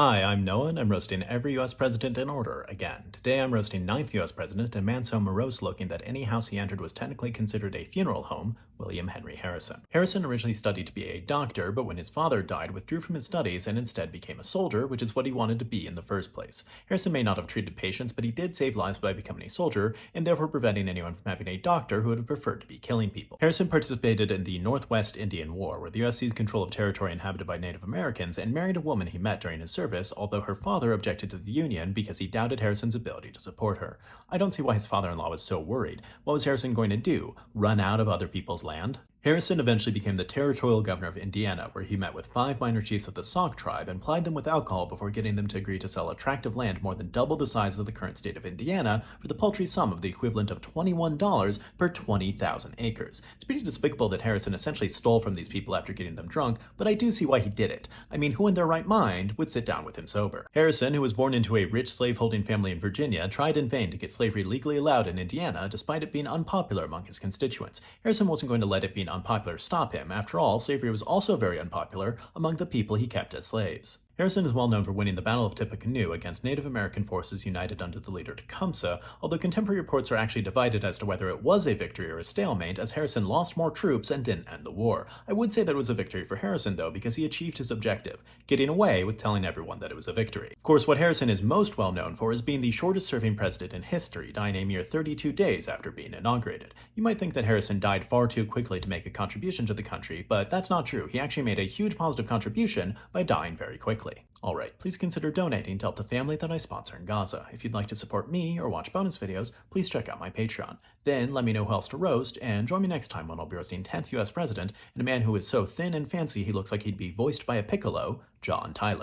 Hi, I'm Noah, and I'm roasting every US president in order again. Today I'm roasting ninth US president, a man so morose looking that any house he entered was technically considered a funeral home, William Henry Harrison. Harrison originally studied to be a doctor, but when his father died, withdrew from his studies and instead became a soldier, which is what he wanted to be in the first place. Harrison may not have treated patients, but he did save lives by becoming a soldier, and therefore preventing anyone from having a doctor who would have preferred to be killing people. Harrison participated in the Northwest Indian War, where the US seized control of territory inhabited by Native Americans, and married a woman he met during his service, although her father objected to the union because he doubted Harrison's ability to support her. I don't see why his father-in-law was so worried. What was Harrison going to do? Run out of other people's land? Harrison eventually became the territorial governor of Indiana, where he met with 5 minor chiefs of the Sauk tribe and plied them with alcohol before getting them to agree to sell a tract of land more than double the size of the current state of Indiana for the paltry sum of the equivalent of $21 per 20,000 acres. It's pretty despicable that Harrison essentially stole from these people after getting them drunk, but I do see why he did it. I mean, who in their right mind would sit down with him sober? Harrison, who was born into a rich slaveholding family in Virginia, tried in vain to get slavery legally allowed in Indiana, despite it being unpopular among his constituents. Harrison wasn't going to let it being unpopular stop him. After all, slavery was also very unpopular among the people he kept as slaves. Harrison is well known for winning the Battle of Tippecanoe against Native American forces united under the leader Tecumseh, although contemporary reports are actually divided as to whether it was a victory or a stalemate, as Harrison lost more troops and didn't end the war. I would say that it was a victory for Harrison, though, because he achieved his objective, getting away with telling everyone that it was a victory. Of course, what Harrison is most well known for is being the shortest-serving president in history, dying a mere 32 days after being inaugurated. You might think that Harrison died far too quickly to make a contribution to the country, but that's not true. He actually made a huge positive contribution by dying very quickly. Alright, please consider donating to help the family that I sponsor in Gaza. If you'd like to support me or watch bonus videos, please check out my Patreon. Then let me know who else to roast, and join me next time when I'll be roasting 10th US President and a man who is so thin and fancy he looks like he'd be voiced by a piccolo, John Tyler.